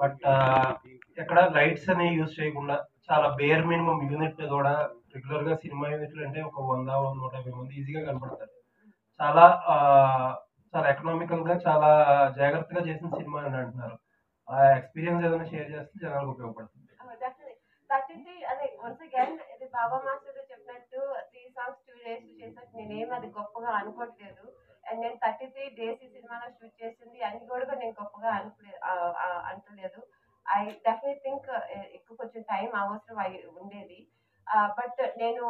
But ఎక్కడ lights అనేవి use చేయకుండా చాలా బేర్ మినిమం యూనిట్ కూడా రెగ్యులర్ గా సినిమా యూనిట్లు అంటే ఒక 100-150 మంది ఈజీగా కనపడతారు. చాలా చాలా ఎకనామికల్ గా చాలా జాగ్రత్తగా చేసిన సినిమా అని అంటున్నారు. ఆ ఎక్స్పీరియన్స్ ఏదైనా షేర్ చేస్తే జనాలకు ఉపయోగపడుతుంది. అదే వన్స్ అగైన్ ఇది బాబా మాస్టర్ చెప్పినట్టు 3 songs 2 days చేసినట్టు నేనేం అది గొప్పగా అనుకోవట్లేదు. అండ్ నేను 33 days ఈ సినిమాలో షూట్ చేసింది అని కూడా నేను గొప్పగా అంటలేదు. ఐ డెఫినెట్ థింక్ ఎక్కువ కొంచెం టైం అవసరం ఉండేది. బట్ నేను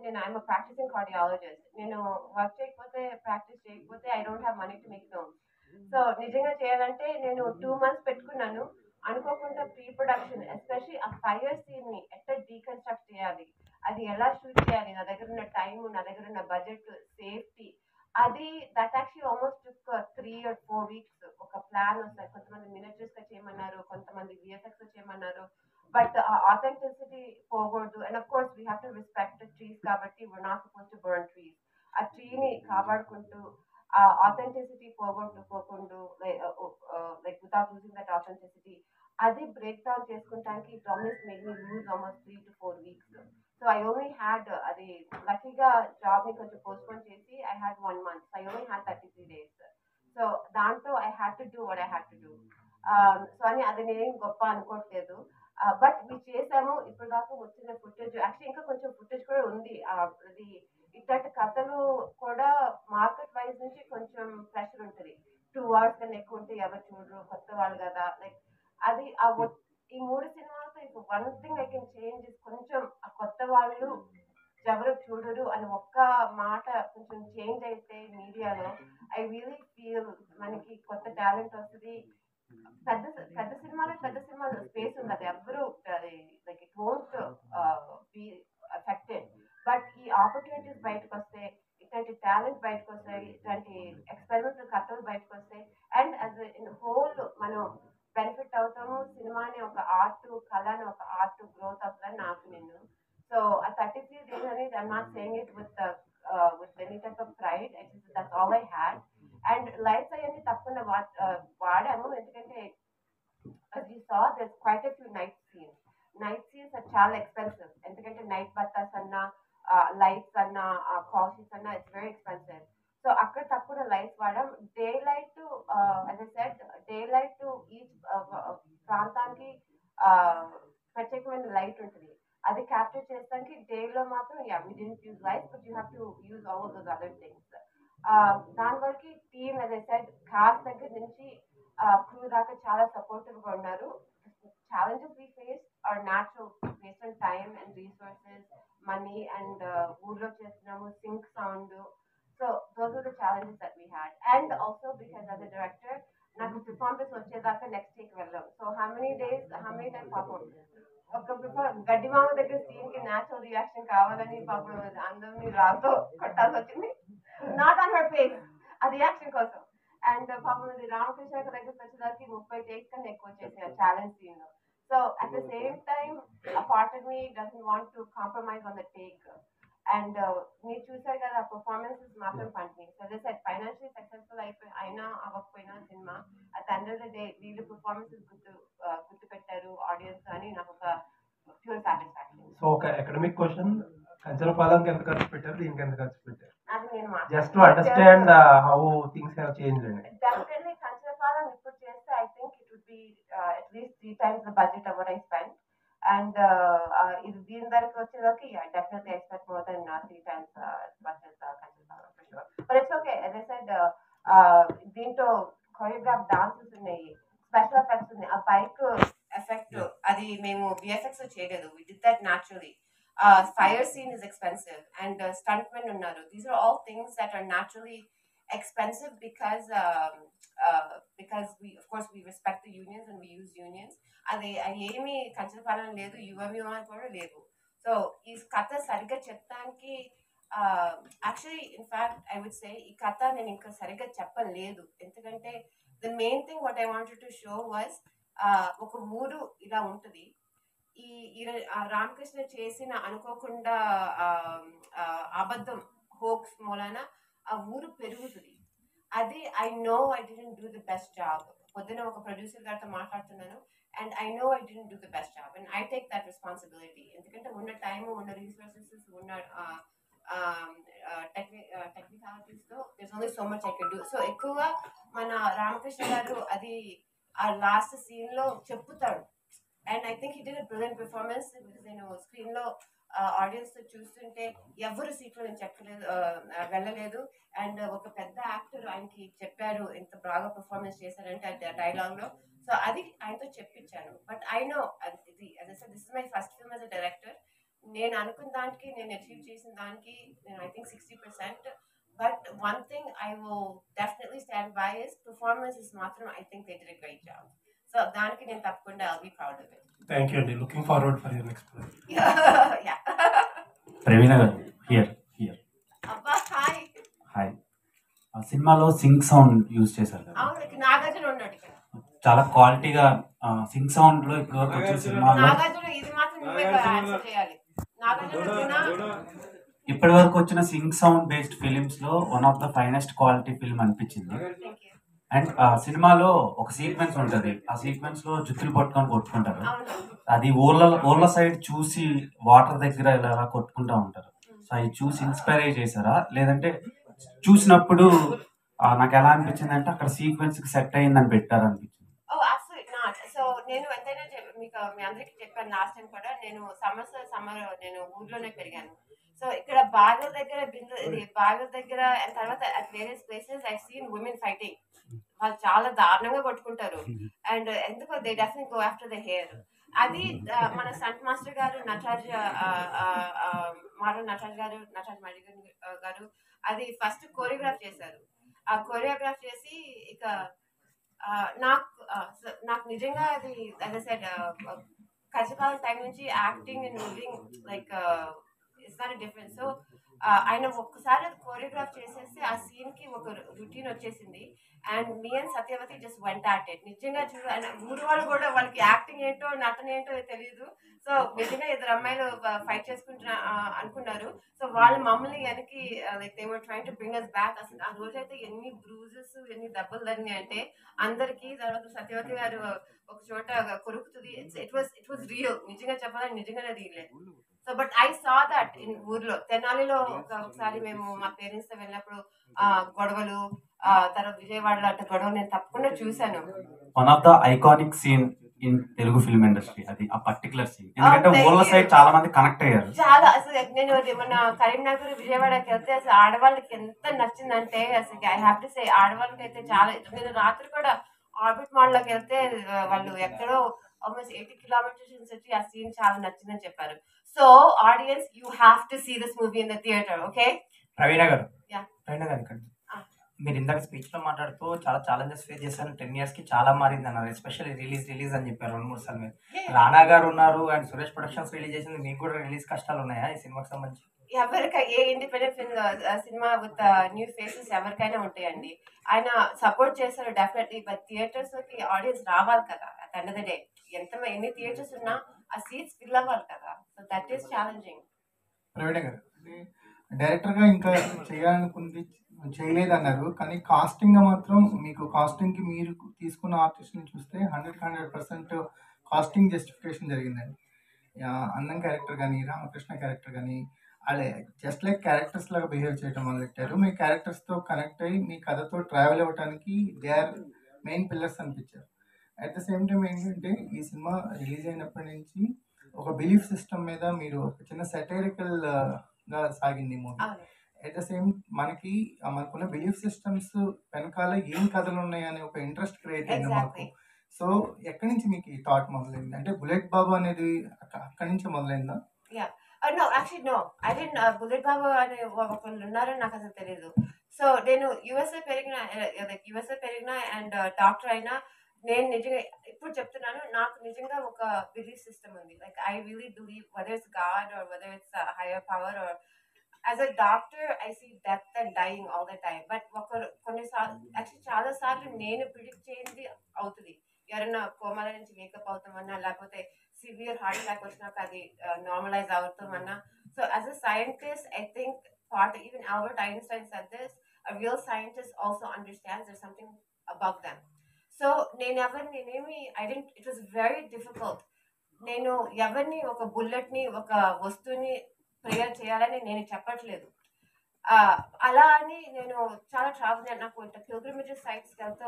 నేను ఐఎమ్ ప్రాక్టీసింగ్ కార్డియాలజిస్ట్. నేను వర్క్ చేయకపోతే ప్రాక్టీస్ చేయకపోతే I don't have money to make films. So నిజంగా చేయాలంటే నేను 2 months పెట్టుకున్నాను. అనుకోకుండా ప్రీ ప్రొడక్షన్ ఎస్పెషల్లీ ఆ ఫైర్ సీన్ ని ఎట్లా డీకన్స్ట్రక్ట్ చేయాలి, అది ఎలా షూట్ చేయాలి, నా దగ్గర ఉన్న టైం, నా దగ్గర ఉన్న బడ్జెట్, సేఫ్టీ, అది that actually almost took 3 or 4 weeks. ఒక ప్లాన్ వస్తాయి, కొంతమంది మినిచర్స్ గా చేయమన్నారు, కొంతమంది విఎఫ్ఎక్స్ చేయమన్నారు. బట్ ఆథెంటిసిటీ పోకూడదు. And of course we have to respect trees కాబట్టి we're not supposed to burn trees. ఆ ట్రీని కాపాడుకుంటూ ఆ ఆథెంటిసిటీ పోగొట్టుకోకుండా like without losing that authenticity, అది బ్రేక్ డౌన్ చేసుకుంటానికి promise made me lose almost 3 to 4 weeks. So I only had అది లక్కీగా జాబ్ ని కొంచెం పోస్ట్పోన్ చేసి I had 1 month. I only had 33 days. So దాంట్లో I had to do what I had to do. So అని అది నేనేం గొప్ప అనుకోవట్లేదు. బట్ మీ చేసాము. ఇప్పుడు దాకా వచ్చిన ఫుటేజ్ యాక్చువల్లీ ఇంకా కొంచెం ఫుటేజ్ కూడా ఉంది. అది ఇట్లాంటి కథలు కూడా మార్కెట్ వైజ్ నుంచి కొంచెం ప్రెషర్ ఉంటుంది. 2 hours కన్నా ఎక్కువ ఉంటే ఎవరు చూడరు, కొత్త వాళ్ళు కదా. లైక్ అది ఈ 3 సినిమాలతో ఇప్పుడు one thing I can change కొంచెం ఆ కొత్త వాళ్ళు ఎవరు చూడరు అని ఒక్క మాట కొంచెం చేంజ్ అయితే మీడియాలో, ఐ రియలీ ఫీల్ మనకి కొత్త టాలెంట్ వస్తుంది. పెద్ద పెద్ద సినిమాలో స్పేస్ ఉండదు, ఎవరు like it won't be affected. But ఈ ఆపర్చునిటీస్ బయటకు వస్తే, ఇట్లాంటి టాలెంట్ బయటకు వస్తాయి, ఇట్లాంటి ఎక్స్పెరిమెంటల్ కథలు బయటకు వస్తాయి. అండ్ యాజ్ ఇన్ హోల్ మనం బెనిఫిట్ అవుతాము. సినిమా అనే ఒక ఆర్ట్, కళ అనే ఒక ఆర్ట్ గ్రోత్ అవుతుందని నాకు నేను. సో ఆ 33 days అనేది I'm not saying it with any type of pride. That's all I had. And లైఫ్స్ అవన్నీ తప్పకుండా వాడాము. ఎందుకంటే as you saw, there's quite a few night scenes. Night scenes are చాలా ఎక్స్పెన్సివ్. ఎందుకంటే నైట్ బత్తాస్ అన్నా, లైట్స్ అన్నా, కాల్ షీట్స్ అన్నా, ఇట్స్ వెరీ ఎక్స్పెన్సివ్. సో అక్కడ తప్పకుండా లైట్స్ వాడాం. Day light day light each ప్రాంతానికి ప్రత్యేకమైన లైట్ ఉంటుంది. అది క్యాప్చర్ చేస్తానికి డేలో మాత్రం we didn't use lights, but you have to use all those other things. దాని వరకు టీమ్ కాస్ట్ దగ్గర నుంచి క్రూ దాకా చాలా సపోర్టివ్ గా ఉన్నారు. Challenges we face are natural based on time and resources, money and ఊర్లో చేస్తున్నాము sync sound. So those are the challenges that we had. And also because as a director నాకు performance వచ్చేదాకా next take వెళ్ళాం. So how many time పాపం ఒక గడ్డి మామ దగ్గర సీన్ కి న్యాచురల్ రియాక్షన్ కావాలని పాపం అందరినీ రాతో కొట్టాల్సి వచ్చింది. నాట్ ఆన్ హర్ ఫేస్, ఆ రియాక్షన్ కోసం. అండ్ పాపం అది రామకృష్ణ దగ్గరికి వచ్చేసరికి 30 takes కన్నా ఎక్కువ వచ్చేసారు ఛాలెంజ్ సీన్ లో. So at the same time ఆ part of me doesn't want to compromise on the take. And మీరు చూసారు కదా పర్ఫార్మెన్సెస్ మాత్రం కంటిన్యూ. సో ఫైనాన్షియల్ సక్సెస్ఫుల్ అయినా అవ్వకపోయినా cinema at the end of the day వీళ్ళు పర్ఫార్మెన్సెస్ గుర్తు పెట్టారు ఆడియన్స్ అని నాకు ఒక ప్యూర్ సాటిస్ఫాక్షన్. సో ఒక అకాడమిక్ క్వశ్చన్, కంచరపాలెంకి ఎంత ఖర్చు పెట్టారు, దీనికి ఎంత ఖర్చు పెట్టారు? అది నేను just to understand how things have changed అండి. డెఫినెట్లీ కంచరపాలెం ఇప్పుడు చేస్తే I think it would be at least 3 times the budget of what I spent. And ఇది దీని ధరకు వచ్చేసరికి definitely I spent more than 3 times budget Kancharapalem for sure. But it's okay. As I said, దీంట్లో choreograph dances ఉన్నాయి, special effects ఉన్నాయి. ఆ bike effect అది మేము విఎఫ్ఎక్స్ చేయలేదు, we did that naturally. Fire scene is expensive, and stuntmen unnaru. These are all things that are naturally expensive because we, of course, we respect the unions and we use unions. అది ఏమి కంచరపాలెం లేదు, యువవ్యూహం కూడా లేదు. So ఈ కథ సరిగ్గా చెప్తానికి actually in fact I would say ఈ కథ నేను ఇంకా సరిగ్గా చెప్పలేదు. ఎందుకంటే the main thing what I wanted to show was ఒక ఊరు ఇలా ఉంటుంది. ఈ రామకృష్ణ చేసిన అనుకోకుండా అబద్ధం హోక్స్ మూలాన ఆ ఊరు పెరుగుతుంది. అది I know I didn't do the best job. పొద్దున ఒక ప్రొడ్యూసర్ గారితో మాట్లాడుతున్నాను, and I know I didn't do the best job, and I take that responsibility. ఎందుకంటే ఉన్న టైం, ఉన్న రీసోర్సెస్, ఉన్న టెక్నికాలిటీస్తో there's only so much I can do. So ఎక్కువగా మన రామకృష్ణ గారు అది ఆ లాస్ట్ సీన్లో చెప్పుతాడు, and I think he did a brilliant performance. నేను స్క్రీన్లో ఆడియన్స్ చూస్తుంటే ఎవరు సీట్లో నేను చెప్పలేదు, వెళ్ళలేదు. అండ్ ఒక పెద్ద యాక్టర్ ఆయనకి చెప్పారు ఎంత బాగా పెర్ఫార్మెన్స్ చేశారంటే ఆ డైలాగ్లో. సో అది ఆయనతో చెప్పించాను. బట్ ఐ నో ఇది this is my first film as a director. నేను అనుకున్న దానికి, నేను అచీవ్ చేసిన దానికి నేను I think 60%. But one thing I will definitely stand by is performances మాత్రం I think they did a great job. So దానికి నేను తప్పకుండా I'll be proud of it. Thank you అండి. Looking forward for your next project. Yeah. Praveena garu here అబ్బా hi. Hi. ఆ సినిమాలో Singh sound use చేశారు కదా, అవును, ఇక్కడ నాగార్జున ఉన్నాడు ఇక్కడ. చాలా క్వాలిటీగా సింగ్ సౌండ్ లో ఇప్పటి వరకు వచ్చిన సినిమాల్లో నాగార్జున ఇది మాత్రం నువ్వే ఆన్సర్ చేయాలి. నాగార్జున ఇప్పటి వరకు వచ్చిన సింగ్ సౌండ్ బేస్డ్ ఫిలిమ్స్ లో one of the finest quality film అనిపించింది. Thank you. అండ్ ఆ సినిమాలో ఒక సీక్వెన్స్ ఉంటది, ఆ సీక్వెన్స్ లో జుత్తులు పట్టుకొని కొట్టుకుంటారు. అవును. అది ఊర్ల సైడ్ చూసి వాటర్ దగ్గర ఇలా కొట్టుకుంటా ఉంటారు. సో అవి చూసి ఇన్స్పైర్ అయ్యి చేశారా, లేదంటే చూసినప్పుడు నాకు ఎలా అనిపించింది అంటే అక్కడ సీక్వెన్స్ కి సెట్ అయ్యిందని పెట్టారు అనిపించింది? ఓ అబ్సల్యూట్లీ నాట్. సో నేను ఎంతైనా మీకు మీ అందరికీ చెప్పాను లాస్ట్ టైం కూడా, నేను సమ్మర్ నేను ఊర్లోనే పెరిగాను. సో ఇక్కడ బావిల దగ్గర బావిల దగ్గర అండ్ తర్వాత at various places I seen women fighting. వాళ్ళు చాలా దారుణంగా కొట్టుకుంటారు. అండ్ ఎందుకో they definitely go after the hair. అది మన స్టంట్ మాస్టర్ గారు నటరాజ్ గారు అది ఫస్ట్ కోరియోగ్రాఫ్ చేశారు. ఆ కోరియోగ్రాఫ్ చేసి ఇక నాకు నిజంగా అది కష్టకాలం టైం నుంచి acting and moving like it's not difference. So ఆయన ఒక్కసారి అది కోరియోగ్రాఫ్ చేసేసి ఆ సీన్ కి ఒక రొటీన్ వచ్చేసింది. And me and Satyavathi just went at it. నిజంగా చూడ ఊరు వాళ్ళు కూడా వాళ్ళకి యాక్టింగ్ ఏంటో నటన ఏంటో తెలియదు. సో నిజంగా ఇద్దరు అమ్మాయిలు ఫైట్ చేసుకుంటున్నా అనుకున్నారు. సో వాళ్ళు మమ్మల్ని వెనక్కి like they were trying to bring us back. అసలు ఆ రోజైతే ఎన్ని బ్రూజెస్, ఎన్ని దెబ్బలు తగినాయి అంటే అందరికి. తర్వాత సత్యవతి గారు ఒక చోట కొరుకుతుంది. It was real. నిజంగా చెప్పాలని నిజంగానే రియలే. So but I saw that in ఊర్లో తెనాలిలో ఒకసారి మేము మా పేరెంట్స్ తో వెళ్ళినప్పుడు గొడవలు, తర్వాత విజయవాడలో అట్లా గొడవలు నేను తప్పకుండా చూశాను. One of the iconic scene in Telugu film industry అది ఆ పర్టికులర్ సీన్. ఎందుకంటే ఊళ్ళ సైడ్ చాలా మంది కనెక్ట్ అయ్యారు. చాలా అసలు నేను మన కరీంనగర్ విజయవాడకి వెళ్తే అసలు ఆడవాళ్ళకి ఎంత నచ్చిందంటే అసలు ఐ హ్యావ్ టు సే ఆడవాళ్ళకి అయితే చాలా. నేను రాత్రి కూడా ఆర్బిట్ మాల్ లోకి వెళ్తే వాళ్ళు ఎక్కడో ఆల్మోస్ట్ 80 కిలోమీటర్స్ నుంచి వచ్చి ఆ సీన్ చాలా నచ్చిందని చెప్పారు. So audience you have to see this movie in the theatre. Okay Praveena garu, Yeah. ప్రవీణ గారు ఇక్కడ మీరు ఇందాక స్పీచ్ లో మాట్లాడుతూ చాలా ఛాలెంజెస్ ఫేస్ చేశారు, 10 years కి చాలా మారింది అన్నారు. ఎస్పెషల్లీ రిలీజ్ అని చెప్పారు 2-3 సార్లు. మీరు రానా గారు ఉన్నారు అండ్ సురేష్ ప్రొడక్షన్స్ రిలీజ్ చేసింది, మీకు కూడా రిలీజ్ కష్టాలు ఉన్నాయా ఈ సినిమాకి సంబంధించి? A independent cinema with new faces ఎవరికైనా ఉంటాయండి. ఆయన సపోర్ట్ చేస్తారు డెఫినెట్లీ. బట్ థియేటర్స్ కి ఆడియన్స్ రావాలి కదా. At end of the day ఎన్ని థియేటర్స్ ఉన్నా ఆ సీట్స్ ఫిల్ అవ్వాలి కదా. So that is challenging. Praveena garu, director గా ఇంకా చేయాలనుకుంది చేయలేదన్నారు, కానీ కాస్టింగ్ గా మాత్రం మీకు కాస్టింగ్ కి మీరు తీసుకున్న ఆర్టిస్ట్ని చూస్తే 100% కాస్టింగ్ జస్టిఫికేషన్ జరిగిందండి. అన్నం క్యారెక్టర్ కానీ రామకృష్ణ క్యారెక్టర్ కానీ అలా జస్ట్ లైక్ క్యారెక్టర్స్ లాగా బిహేవ్ చేయడం మొదలెట్టారు. మీ క్యారెక్టర్స్తో కనెక్ట్ అయ్యి మీ కథతో ట్రావెల్ అవ్వడానికి దే ఆర్ మెయిన్ పిల్లర్స్ అనిపించారు. అట్ ద సేమ్ టైం ఏంటంటే ఈ సినిమా రిలీజ్ అయినప్పటి నుంచి ఒక బిలీఫ్ సిస్టమ్ మీద మీరు ఒక చిన్న సెటైరికల్ గా సాగింది మూవీ. అట్ ద సేమ్ మనకున్న బిలీఫ్ సిస్టమ్స్ వెనకాల ఏం కథలు ఉన్నాయి అనే ఒక ఇంట్రెస్ట్ క్రియేట్ అయింది మాకు. సో ఎక్కడి నుంచి మీకు ఈ థాట్ మొదలైంది? అంటే బుల్లెట్ బాబు అనేది అక్కడి నుంచి మొదలైందా? No, actually no. I didn't. Bullet Babu అనే ఒకళ్ళు ఉన్నారని నాకు అసలు తెలియదు. సో నేను యుఎస్ఏ పెరిగిన అండ్ డాక్టర్ అయినా నేను నిజంగా ఇప్పుడు చెప్తున్నాను, నాకు నిజంగా ఒక బిలీఫ్ సిస్టమ్ ఉంది. Like I really believe whether it's God or whether it's higher power or as a doctor I see death and dying all the time. But కొన్నిసార్లు యాక్చువల్లీ చాలా సార్లు నేను ప్రిడిక్ట్ చేయింది అవుతుంది. ఎవరైనా కోమాల నుంచి వేకప్ అవుతామన్నా, లేకపోతే సివియర్ హార్ట్ అటాక్ వచ్చినాక అది నార్మలైజ్ అవుతామన్నా. So as a scientist I think even Albert Einstein said this, a real scientist also understands there's something above them. So నేనేమి ఇట్ వాస్ వెరీ డిఫికల్ట్. నేను ఎవరిని ఒక బుల్లెట్ని ఒక వస్తువుని ప్రేయర్ చేయాలని నేను చెప్పట్లేదు. అలా అని నేను చాలా ట్రావెల్ నాకు ఇంత పిల్గ్రిమేజెస్ సైట్స్కి వెళ్తూ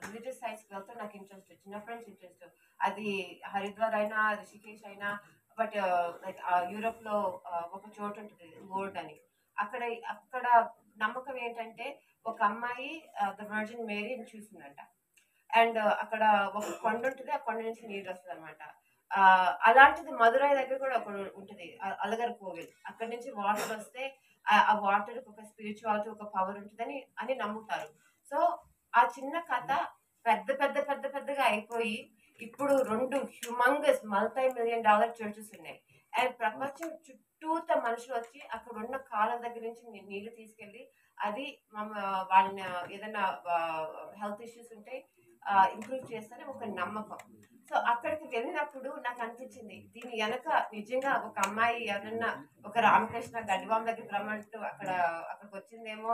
రిలీజియస్ సైట్స్కి వెళ్తూ నాకు ఇంట్రెస్ట్, చిన్నప్పటి నుంచి ఇంట్రెస్ట్. అది హరిద్వార్ అయినా రిషికేష్ అయినా, బట్ లైక్ యూరోప్లో ఒక చోటు ఉంటుంది లోర్డ్ అని. అక్కడ అక్కడ నమ్మకం ఏంటంటే ఒక అమ్మాయి ద వర్జిన్ మేరీని చూసిందంట. అండ్ అక్కడ ఒక కొండ ఉంటుంది, ఆ కొండ నుంచి నీరు వస్తుంది అనమాట. అలాంటిది మదురై దగ్గర కూడా ఒక ఉంటుంది, అలగర్ కోవిల్. అక్కడి నుంచి వాటర్ వస్తే ఆ వాటర్ ఒక స్పిరిచువాలిటీ, ఒక పవర్ ఉంటుందని అని నమ్ముతారు. సో ఆ చిన్న కథ పెద్దగా అయిపోయి ఇప్పుడు 2 హ్యూమంగస్ $multi-million చర్చెస్ ఉన్నాయి. అండ్ ప్రపంచం చుట్టూత మనుషులు వచ్చి అక్కడ ఉన్న కాలం దగ్గర నుంచి నీళ్లు తీసుకెళ్ళి అది వాళ్ళని ఏదైనా హెల్త్ ఇష్యూస్ ఉంటే ఇంప్రూవ్ చేస్తారని ఒక నమ్మకం. సో అక్కడికి వెళ్ళినప్పుడు నాకు అనిపించింది దీని వెనక నిజంగా ఒక అమ్మాయి ఎవరన్నా ఒక రామకృష్ణ గడ్డివాం దగ్గర రమ్మంటూ అక్కడికి వచ్చిందేమో,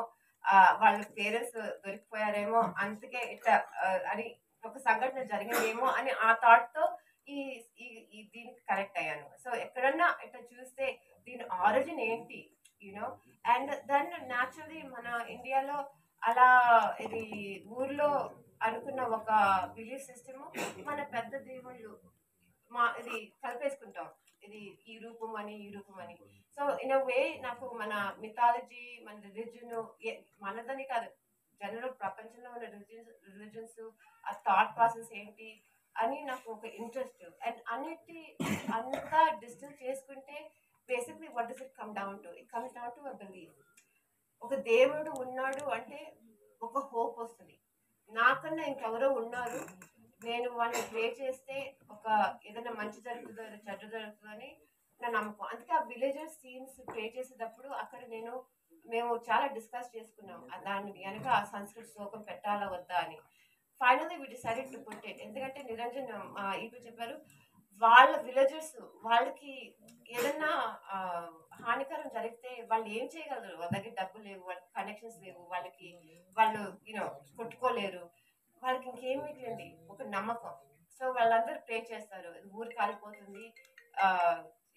వాళ్ళ పేరెంట్స్ దొరికిపోయారేమో, అందుకే ఇట్లా అని ఒక సంఘటన జరిగిందేమో అని ఆ థాట్ తో దీనికి కనెక్ట్ అయ్యాను. సో ఎక్కడన్నా ఇట్లా చూస్తే దీని ఆరిజిన్ ఏంటి యూనో. అండ్ దెన్ న్యాచురలీ మన ఇండియాలో అలా ఇది ఊర్లో అనుకున్న ఒక బిలీఫ్ సిస్టమ్, మన పెద్ద దేవుళ్ళు ఇది కలిపేసుకుంటాం, ఇది ఈ రూపం అని. సో ఇన్ అ వే నాకు మన మిథాలజీ, మన రిలీజన్, మనదని కాదు జనరల్ ప్రపంచంలో ఉన్న రిలీజన్స్ ఆ థాట్ ప్రాసెస్ ఏంటి అని నాకు ఒక ఇంట్రెస్ట్. అండ్ అంతా డిస్టిల్ చేసుకుంటే basically what does it come down to? It comes down to a belief. ఒక దేవుడు ఉన్నాడు అంటే ఒక హోప్ వస్తుంది, నాకన్నా ఇంకెవరో ఉన్నారు, నేను వాళ్ళని ప్రే చేస్తే ఒక ఏదైనా మంచి జరుగుతుందో చెడ్డ జరుగుతుందని నా నమ్మకం. అందుకే ఆ విలేజెస్ సీన్స్ ప్రే చేసేటప్పుడు అక్కడ మేము చాలా డిస్కస్ చేసుకున్నాం దాని వెనక ఆ సంస్కృత శ్లోకం పెట్టాలా వద్దా అని. Finally we decided to put it. ఎందుకంటే నిరంజన్ ఇప్పుడు చెప్పారు, వాళ్ళ విలేజర్స్ వాళ్ళకి ఏదన్నా హానికరం జరిగితే వాళ్ళు ఏం చేయగలరు? వాళ్ళ దగ్గర డబ్బు లేవు, వాళ్ళకి కనెక్షన్స్ లేవు, వాళ్ళు కొట్టుకోలేరు, వాళ్ళకి ఇంకేం మిగిలింది? ఒక నమ్మకం. సో వాళ్ళందరూ ప్రే చేస్తారు, ఊరు కాలిపోతుంది,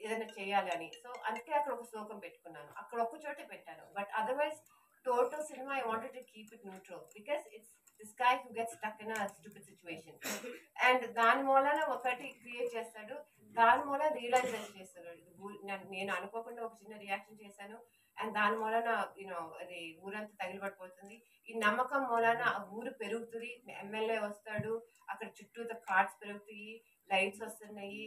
ఏదైనా చేయాలి అని. సో అందుకే అక్కడ ఒక శ్లోకం పెట్టుకున్నాను, అక్కడ ఒక్క చోటే పెట్టాను. But otherwise total cinema I wanted to keep it neutral because it's this guy who gets stuck in a stupid situation. And దాని మూలన ఒకటి క్రియేట్ చేస్తాడు, దాని మూలన రియలైజేషన్ చేస్తాడు. నేను అనుకోకుండా ఒక చిన్న రియాక్షన్ చేశాను అండ్ దాని మూలన అది ఊరంతా తగిలిపడిపోతుంది. ఈ నమ్మకం మూలన ఆ ఊరు పెరుగుతుంది, ఎమ్మెల్యే వస్తాడు, అక్కడ చుట్టూ కార్డ్స్ పెరుగుతాయి, లైట్స్ వస్తున్నాయి.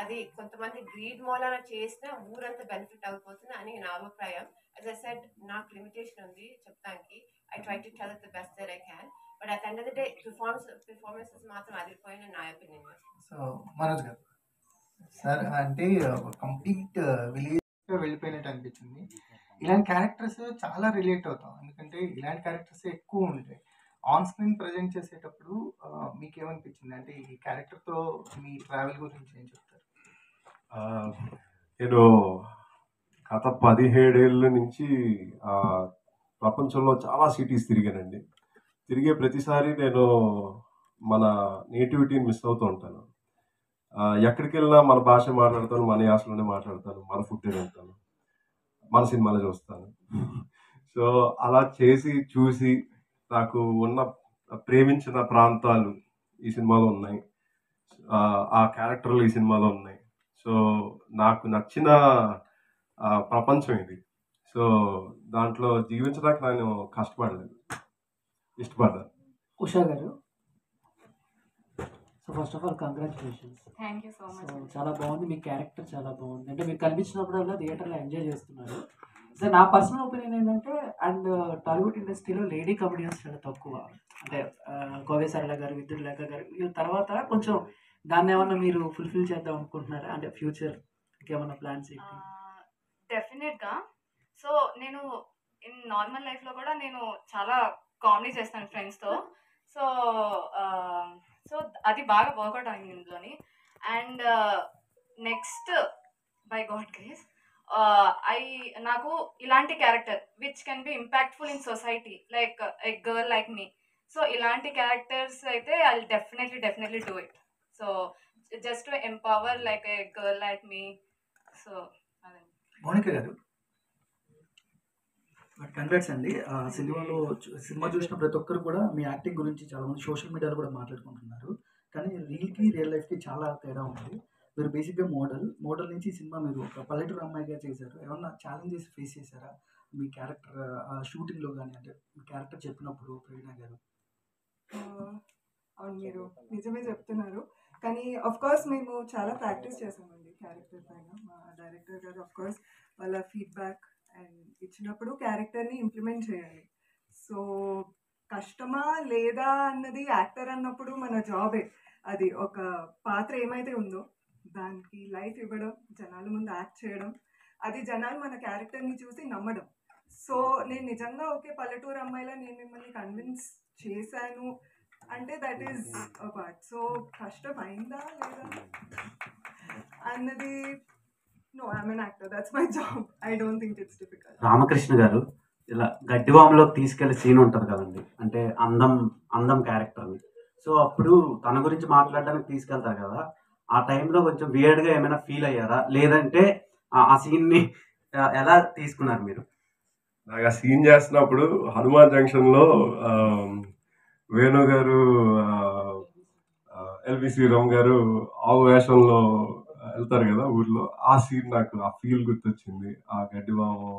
అది కొంతమంది గ్రీడ్ మూలన చేసినా ఊరంతా బెనిఫిట్ అయిపోతుంది అని నా అభిప్రాయం. as I said, నాకు లిమిటేషన్ ఉంది చెప్తానికి. I try to tell it the best that I can, but at the end of the day performances మాత్రం అదిరిపోయిన నా ఒపీనియన్. సో మనోజ్ గారు సార్, అంటే కంప్లీట్ విలేజ్ వెళ్ళిపోయినట్టు అనిపించింది. ఇలాంటి క్యారెక్టర్స్ చాలా రిలేట్ అవుతాం, ఎందుకంటే ఇలాంటి క్యారెక్టర్స్ ఎక్కువ ఉంటాయి. ఆన్ స్క్రీన్ ప్రజెంట్ చేసేటప్పుడు మీకు ఏమనిపించింది? అంటే ఈ క్యారెక్టర్తో మీ ట్రావెల్ గురించి ఏం చెప్తారు? నేను గత 17 ఏళ్ళ నుంచి ప్రపంచంలో చాలా సిటీస్ తిరిగానండి. తిరిగే ప్రతిసారి నేను మన నేటివిటీని మిస్ అవుతూ ఉంటాను. ఎక్కడికి వెళ్ళినా మన భాష మాట్లాడతాను, మన యాసలోనే మాట్లాడతాను, మన ఫుడ్ తింటాను, మన సినిమాలో చూస్తాను. సో అలా చూసి నాకు ప్రేమించిన ప్రాంతాలు ఈ సినిమాలో ఉన్నాయి, ఆ క్యారెక్టర్లు ఈ సినిమాలో ఉన్నాయి. సో నాకు నచ్చిన ప్రపంచం ఇది. సో దాంట్లో జీవించడానికి నేను కష్టపడలేదు, ఇష్టపడ్డాను. ఉషా గారు, so first of all congratulations. Thank you so much. చాలా బాగుంది, మీ క్యారెక్టర్ చాలా బాగుంది. అంటే మీరు కనిపించినప్పుడల్లా థియేటర్లో ఎంజాయ్ చేస్తున్నారు. సో నా పర్సనల్ ఒపీనియన్ ఏంటంటే, అండ్ టాలీవుడ్ ఇండస్ట్రీలో లేడీ కమెడియన్స్ చాలా తక్కువ. అంటే కోవే సరళ గారు, విద్యులేఖ గారు, వీళ్ళ తర్వాత కొంచెం దాన్ని ఏమన్నా మీరు ఫుల్ఫిల్ చేద్దాం అనుకుంటున్నారా? అంటే ఫ్యూచర్ ఇంకేమన్నా ప్లాన్స్ ఏంటి? డెఫినెట్గా. సో నేను నార్మల్ లైఫ్లో కూడా నేను చాలా కామెడీ చేస్తాను ఫ్రెండ్స్తో. సో సో అది బాగా వర్కౌట్ అయింది ఇందులోని. And next by God grace నాకు ఇలాంటి character which can be impactful in society, like a girl like me. So ఇలాంటి క్యారెక్టర్స్ అయితే I definitely do it. So just to empower like A girl like me. So అదే. మౌనిక గారు congrats అండి. Cinema చూసిన ప్రతి ఒక్కరు కూడా మీ యాక్టింగ్ గురించి చాలా మంది సోషల్ మీడియాలో కూడా మాట్లాడుకుంటున్నారు. కానీ రీల్కి రియల్ లైఫ్కి చాలా తేడా ఉంది. మీరు బేసిక్గా మోడల్ నుంచి సినిమా మీరు ఒక పల్లెటూరు అమ్మాయిగా చేశారు. ఏమన్నా ఛాలెంజెస్ ఫేస్ చేశారా మీ క్యారెక్టర్ షూటింగ్లో కానీ? అంటే మీ క్యారెక్టర్ చెప్పినప్పుడు ప్రవీణ గారు. అవును, మీరు నిజమే చెప్తున్నారు. కానీ కోర్స్ మేము చాలా ప్రాక్టీస్ చేసామండి క్యారెక్టర్ పైన. మా డైరెక్టర్ గారు కోర్స్ వాళ్ళ ఫీడ్బ్యాక్ అండ్ ఇచ్చినప్పుడు క్యారెక్టర్ని ఇంప్లిమెంట్ చేయాలి. సో కష్టమా లేదా అన్నది యాక్టర్ అన్నప్పుడు మన జాబే. అది ఒక పాత్ర ఏమైతే ఉందో దానికి లైఫ్ ఇవ్వడం, జనాల ముందు యాక్ట్ చేయడం, అది జనాలు మన క్యారెక్టర్ని చూసి నమ్మడం. సో నేను నిజంగా ఓకే పల్లెటూరు అమ్మాయిలా నేను మిమ్మల్ని కన్విన్స్ చేశాను అంటే దట్ ఈస్ పార్ట్. సో కష్టం అయిందా లేదా అన్నది no, I'm an actor, that's my job. I don't think it's difficult. Ramakrishna garu ఇలా గడ్డివాములోకి తీసుకెళ్లే సీన్ ఉంటుంది కదండి, అంటే అందం క్యారెక్టర్ని. సో అప్పుడు తన గురించి మాట్లాడడానికి తీసుకెళ్తారు కదా, ఆ టైంలో కొంచెం వియర్డ్గా ఏమైనా ఫీల్ అయ్యారా? లేదంటే ఆ సీన్ని ఎలా తీసుకున్నారు మీరు? నాకు ఆ సీన్ చేస్తున్నప్పుడు హనుమాన్ జంక్షన్లో వేణు గారు, ఎల్వి శ్రీరామ్ గారు ఆవు వేషంలో వెళ్తారు కదా ఊర్లో, ఆ సీన్ నాకు ఆ ఫీల్ గుర్తొచ్చింది. ఆ గడ్డివాము,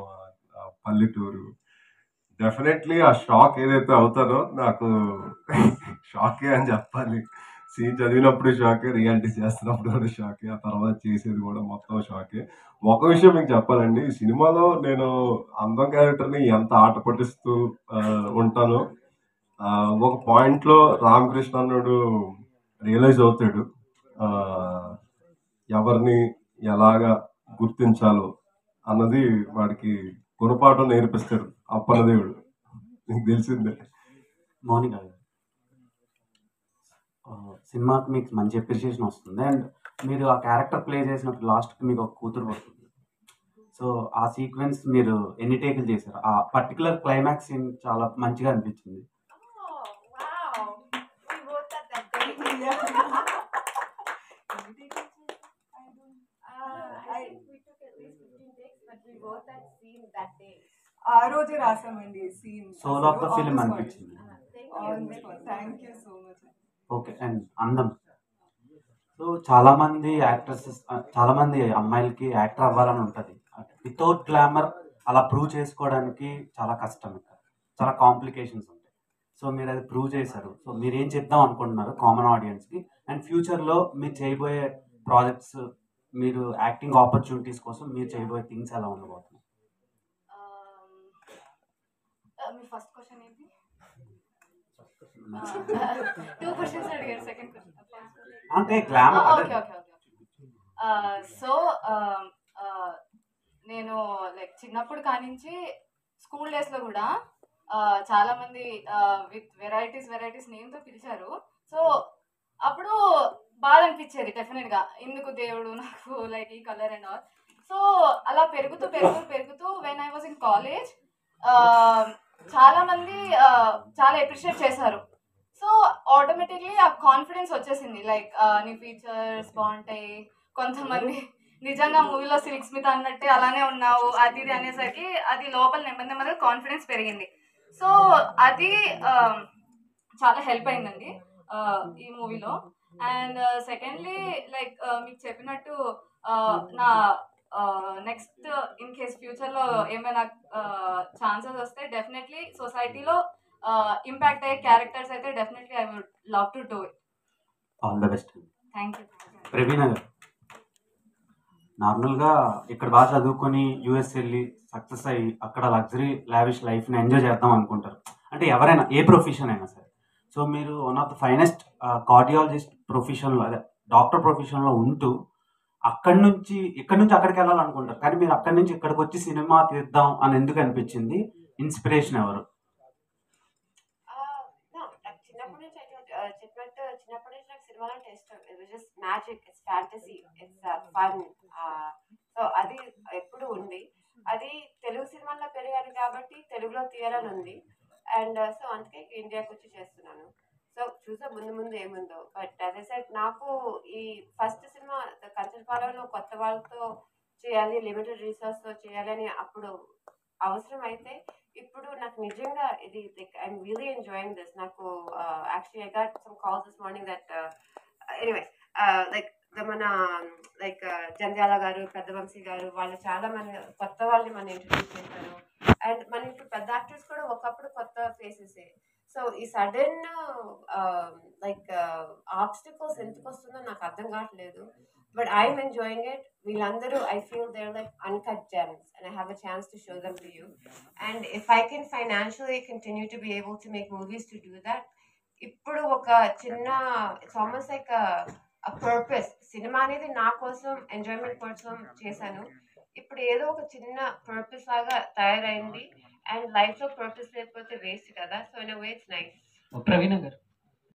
ఆ పల్లెటూరు, డెఫినెట్లీ ఆ షాక్ ఏదైతే అవుతానో నాకు షాకే అని చెప్పాలి. సీన్ చదివినప్పుడు షాకే, రియాలిటీ చేస్తున్నప్పుడు కూడా షాకే, ఆ తర్వాత చేసేది కూడా మొత్తం షాకే. ఒక విషయం మీకు చెప్పాలండి, ఈ సినిమాలో నేను అందం క్యారెక్టర్ని ఎంత ఆట పట్టిస్తూ ఉంటానో, ఒక పాయింట్లో రామకృష్ణ అన్నాడు రియలైజ్ అవుతాడు ఎవరిని ఎలాగా గుర్తించాలో అన్నది వాడికి గుణపాఠం నేర్పిస్తాడు అప్పన్నదేవుడు. నీకు తెలిసిందే. మౌనిక గారు సినిమాకి మీకు మంచి అప్రిషియేషన్ వస్తుంది, అండ్ మీరు ఆ క్యారెక్టర్ ప్లే చేసినప్పుడు లాస్ట్కి మీకు ఒక కూతురు వస్తుంది. సో ఆ సీక్వెన్స్ మీరు ఎన్ని టేకులు చేశారు? ఆ పర్టికులర్ క్లైమాక్స్ సీన్ చాలా మంచిగా అనిపించింది. ఆ రోజే రాసామండి scene. Soul of the film అనిపించింది. Thank you so much. Okay, and అందం. సో చాలా మంది యాక్ట్రెసెస్, చాలా మంది అమ్మాయిలకి యాక్టర్ అవ్వాలని ఉంటుంది. వితౌట్ గ్లామర్ అలా ప్రూవ్ చేసుకోవడానికి చాలా కష్టం, చాలా కాంప్లికేషన్స్ ఉంటాయి. సో మీరు అది ప్రూవ్ చేశారు. సో మీరు ఏం చెప్దాం అనుకుంటున్నారు కామన్ ఆడియన్స్కి, అండ్ ఫ్యూచర్లో మీరు చేయబోయే ప్రాజెక్ట్స్, మీరు యాక్టింగ్ ఆపర్చునిటీస్ కోసం మీరు చేయబోయే థింగ్స్ ఎలా ఉండబోతున్నాయి? మీ ఫస్ట్ క్వశ్చన్ ఏంటి? 2 క్వశ్చన్స్ అడిగారు. సెకండ్ క్వశ్చన్ అంటే గ్లామర్. ఓకే. సో నేను లైక్ చిన్నప్పుడు కానించి స్కూల్ డేస్లో కూడా చాలా మంది విత్ వెరైటీస్ నేమ్తో పిలిచారు. సో అప్పుడు బాధ అనిపించేది డెఫినెట్గా, ఎందుకు దేవుడు నాకు లైక్ ఈ కలర్ అండ్ ఆల్. సో అలా పెరుగుతూ when I was in college చాలా మంది చాలా అప్రిషియేట్ చేశారు. సో ఆటోమేటిక్లీ ఆ కాన్ఫిడెన్స్ వచ్చేసింది, లైక్ నీ ఫీచర్స్ బాగుంటాయి, కొంతమంది నిజంగా మూవీలో సిల్క్ స్మిత్ అన్నట్టే అలానే ఉన్నావు అది ఇది అనేసరికి అది లోపల నెమ్మదిగా కాన్ఫిడెన్స్ పెరిగింది. సో అది చాలా హెల్ప్ అయిందండి ఈ మూవీలో. అండ్ సెకండ్లీ లైక్ మీకు చెప్పినట్టు నా నెక్స్ట్ ఇన్ కేస్ ఫ్యూచర్లో ఏమైనా ఛాన్సెస్ వస్తే డెఫినెట్లీ సొసైటీలో ఇంపాక్ట్ అయ్యే క్యారెక్టర్స్ అయితే definitely I would love to do it. All the best. Thank you. Praveena garu నార్మల్గా ఇక్కడ బాగా చదువుకొని యూఎస్ వెళ్ళి సక్సెస్ అయ్యి అక్కడ లగ్జరీ లావిష్ లైఫ్ని ఎంజాయ్ చేద్దాం అనుకుంటారు, అంటే ఎవరైనా ఏ ప్రొఫెషన్ అయినా సరే. సో మీరు one of the finest cardiologist ప్రొఫెషన్లో, అదే డాక్టర్ ప్రొఫెషన్లో ఉంటూ ఇక్కడ నుంచి అక్కడికి వెళ్ళాలనుకుంటారు, కానీ మీరు అక్కడి నుంచి ఇక్కడికి వచ్చి సినిమా తీద్దాం అని ఎందుకు అనిపించింది? ఇన్స్పిరేషన్ ఎవరు? చిన్నప్పటి నుంచి చెప్పినట్టు చిన్నప్పటి నుంచి నాకు సినిమాలో ఇష్టం. It just magic, it's fantasy, it's fun. So అది ఎప్పుడు ఉంది. అది తెలుగు సినిమాల్లో పెరిగాను కాబట్టి తెలుగులో తీయాలని ఉంది. అండ్ సో అందుకే ఇండియాకి వచ్చి చేస్తున్నాను. సో చూసా ముందు ముందు ఏముందో. బట్ అదే సైడ్ నాకు ఈ ఫస్ట్ సినిమా కంచరపాలెంలో కొత్త వాళ్ళతో చేయాలి, లిమిటెడ్ రిసోర్స్తో చేయాలని అప్పుడు అవసరం అయితే, ఇప్పుడు నాకు నిజంగా ఇది like I'm really enjoying this. నాకు actually I got some calls this morning that anyways like మన లైక్ జంధ్యాల గారు, పెద్ద వంశీ గారు, వాళ్ళు చాలా మంది కొత్త వాళ్ళని మన ఇంట్రడ్యూస్ చేశారు. అండ్ మన ఇంట్లో పెద్ద యాక్టర్స్ కూడా ఒకప్పుడు కొత్త ఫేసెసే. సో ఈ సడన్ లైక్ ఆబ్స్టికల్స్ ఎందుకు వస్తుందో నాకు అర్థం కావట్లేదు. But I'm enjoying it. వీళ్ళందరూ I feel there like uncut gems and I have a chance to show them to you. And if I can financially continue to be able to make movies to do that, ఇప్పుడు ఒక చిన్న it's almost like purpose. Cinema అనేది నా కోసం enjoyment కోసం చేశాను. ఇప్పుడు ఏదో ఒక చిన్న పర్పస్ లాగా తయారైంది. అండ్ లైఫ్లో పర్పస్ లేకపోతే వేస్ట్ కదా. So in a way it's nice. Praveena గారు